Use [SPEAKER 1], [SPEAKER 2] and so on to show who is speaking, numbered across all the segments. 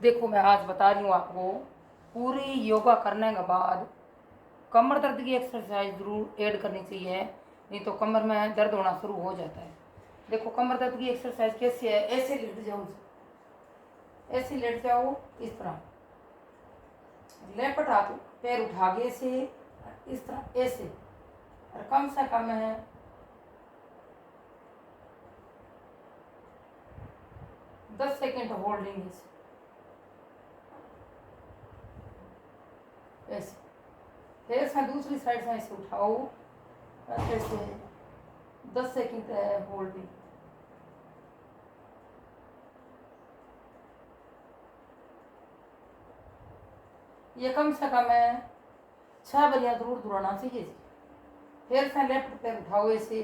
[SPEAKER 1] देखो मैं आज बता रही हूँ आपको, पूरी योगा करने के बाद कमर दर्द की एक्सरसाइज ज़रूर ऐड करनी चाहिए, नहीं तो कमर में दर्द होना शुरू हो जाता है। देखो कमर दर्द की एक्सरसाइज कैसे है, ऐसे लेट जाओ, ऐसे लेट जाओ, इस तरह लेपट हाथ पैर उठा के ऐसे, इस तरह ऐसे, और कम से कम है 10 सेकेंड होल्डिंग ऐसे। फिर से दूसरी साइड से ऐसे उठाओ, ऐसे 10 सेकेंड होल्डिंग। ये कम से कम है 6 बार जरूर दोहराना चाहिए जी। फिर से लेफ्ट पैर उठाओ ऐसे,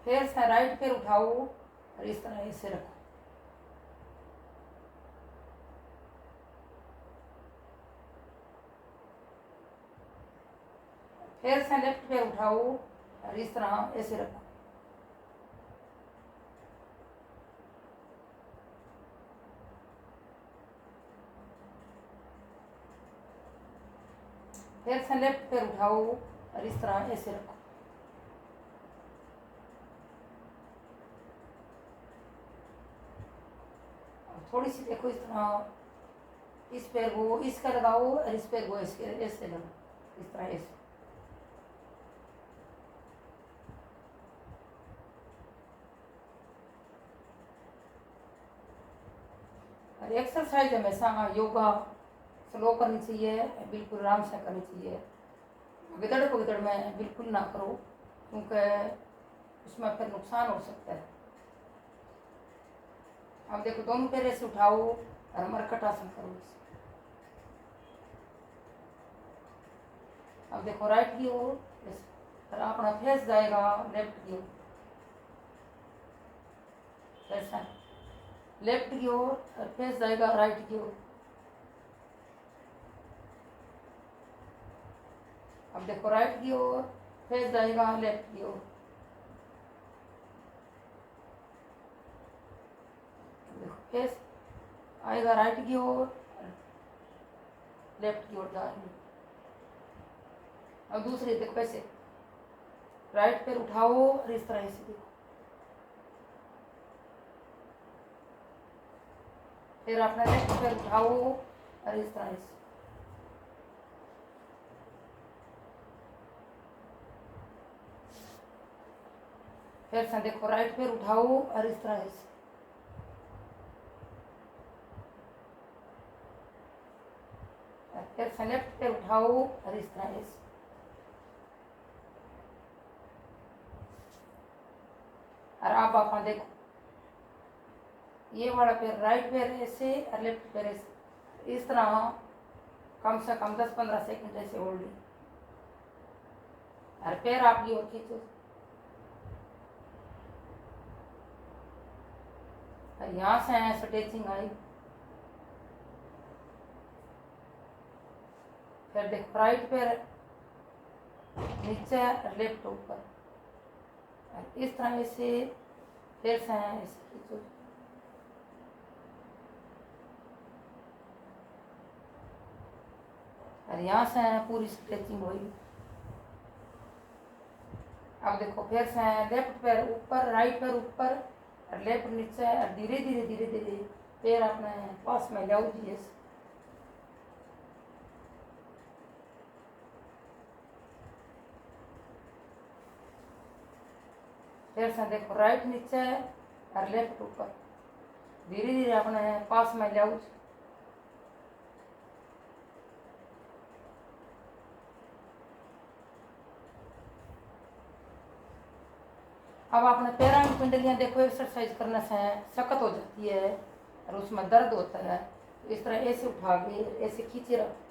[SPEAKER 1] फिर से राइट पैर उठाओ और इस तरह ऐसे रखो। फिर से लेफ्ट पैर उठाओ और इस तरह ऐसे रखो। फिर से लेफ्ट पैर उठाओ और इस तरह ऐसे रखो। थोड़ी सी देखो इस तरह, इस पैर को इसका लगाओ और इस पैर को ऐसे ऐसे लगाओ, इस तरह ऐसे। और एक्सरसाइज हमेशा योगा स्लो करनी चाहिए, बिल्कुल आराम से करनी चाहिए। भगदड़ भगदड़ में बिल्कुल ना करो, क्योंकि उसमें फिर नुकसान हो सकता है। अब देखो दोनों पैर ऐसे उठाओ और मरकट आसन करो। अब देखो राइट की ओर और अपना फेस जाएगा लेफ्ट की ओर, ऐसा लेफ्ट की ओर और फेस जाएगा राइट की ओर। अब देखो राइट की ओर, फेस जाएगा लेफ्ट की ओर। देखो फेस आएगा राइट की ओर, लेफ्ट की ओर जाएंगे। अब दूसरी देखो कैसे, राइट पैर उठाओ और इस तरह से देखो, फिर अपना लेफ्ट पैर उठाओ और इस तरह से। फिर से देखो राइट पैर उठाओ और इस तरह से। फिर से लेफ्ट पैर उठाओ और इस तरह से। और अब आप देखो ये वाला पैर राइट पैर ऐसे और लेफ्ट पैर ऐसे, इस तरह कम से कम 10-15 सेकंड ऐसे होल्डिंग। और पैर आपकी ओर खींचो, और यहाँ से स्ट्रेचिंग आई। फिर देखो राइट पैर नीचे और लेफ्ट ऊपर, और इस तरह से फिर से ऐसे खींचो। और यहाँ से पूरी स्ट्रेचिंग हुई। अब देखो फिर से लेफ्ट पैर ऊपर, राइट पैर ऊपर और लेफ्ट नीचे, और धीरे धीरे धीरे धीरे पैर अपने पास में लाओ दिए। फिर से देखो राइट नीचे और लेफ्ट ऊपर, धीरे धीरे अपने पास में लाओ। अब आपने पैरों की पिंडलियाँ देखो एक्सरसाइज करने से सख्त हो जाती है और उसमें दर्द होता है, तो इस तरह ऐसे उठा के ऐसे खींचे रखो।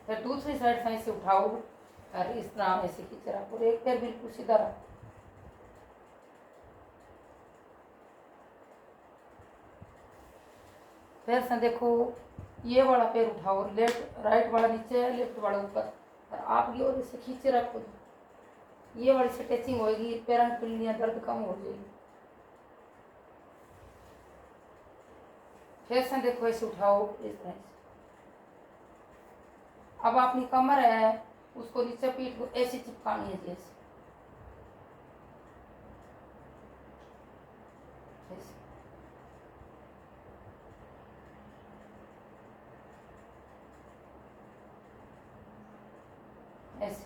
[SPEAKER 1] फिर दूसरी साइड से ऐसे उठाओ और इस तरह ऐसे खींचे रखो, और एक पैर बिल्कुल सीधा रखो। फिर से देखो ये वाला पैर उठाओ, लेफ्ट राइट वाला नीचे, लेफ्ट वाला ऊपर, और आपकी ओर से खींचे रखो। ये वाली स्ट्रेचिंग होगी, पैरों की पिंडलियां दर्द कम हो जाएगी। फिर से देखो ऐसे उठाओ इस तरह से। अब अपनी कमर है उसको नीचे पीठ को ऐसे चिपकानी है जैसे ऐसे। ऐसे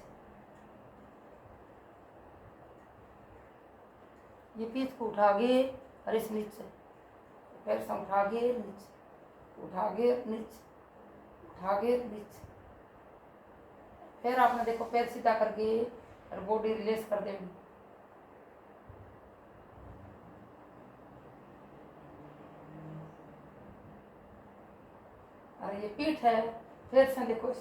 [SPEAKER 1] ये पीठ को उठा के और इस नीचे पैर से उठा के नीचे, उठा के नीचे, उठा के नीचे। फिर आपने देखो पैर सीधा करके और बॉडी रिलीज कर देनी। और ये पीठ है, फिर से देखो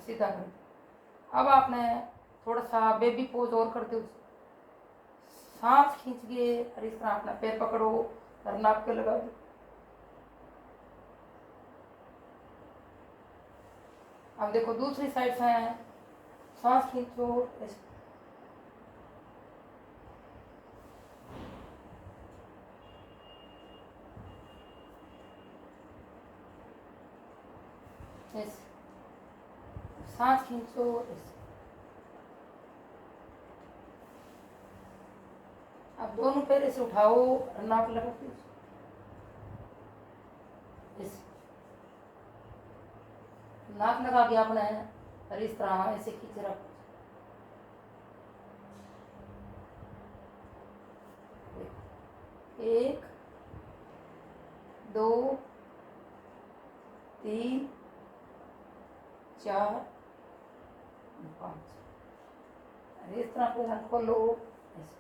[SPEAKER 1] सीधा कर। अब आपने थोड़ा सा बेबी पोज और कर दो, सांस खींच के और इस तरह अपना पैर पकड़ो और नाप के लगा दो। अब देखो दूसरी साइड से सांस खींचो ऐसे, सांस खींचो ऐसे। अब दोनों पैर ऐसे उठाओ और नाक लगा दीजिए ऐसे। नाक लगा के आपने और इस तरह ऐसे खींचे रखो। 1 2 3 4 5। इस तरह फिर हाथ खोलो ऐसे।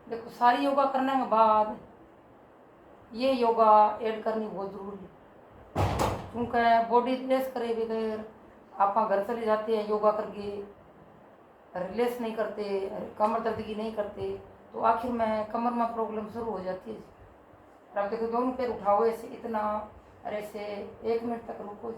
[SPEAKER 1] देखो सारी योगा करने के बाद ये योगा ऐड करनी बहुत जरूरी है, क्योंकि बॉडी रिलैक्स करे बगैर आप घर चले जाते हैं योगा करके, रिलैक्स नहीं करते, कमर दर्द की नहीं करते, तो आखिर में कमर में प्रॉब्लम शुरू हो जाती है। और आप देखो दोनों पैर उठाओ ऐसे इतना, और ऐसे 1 मिनट तक रुको।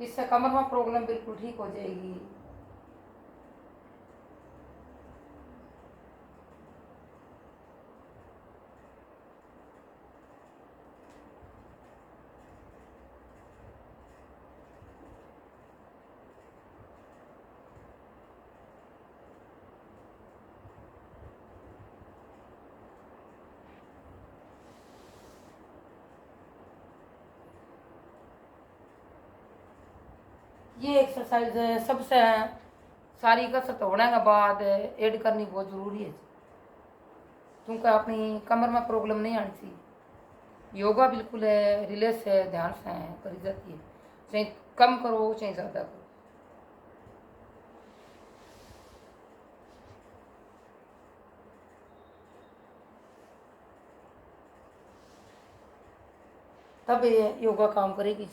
[SPEAKER 1] इससे कमर में प्रॉब्लम बिल्कुल ठीक हो जाएगी। ये एक्सरसाइज सबसे सारी कसरत होने के बाद ऐड करनी बहुत ज़रूरी है, क्योंकि अपनी कमर में प्रॉब्लम नहीं आनी चाहिए। योगा बिल्कुल है रिलैक्स है, ध्यान से करी जाती है, चाहे कम करो चाहे ज़्यादा करो। तब ये योगा काम करेगी।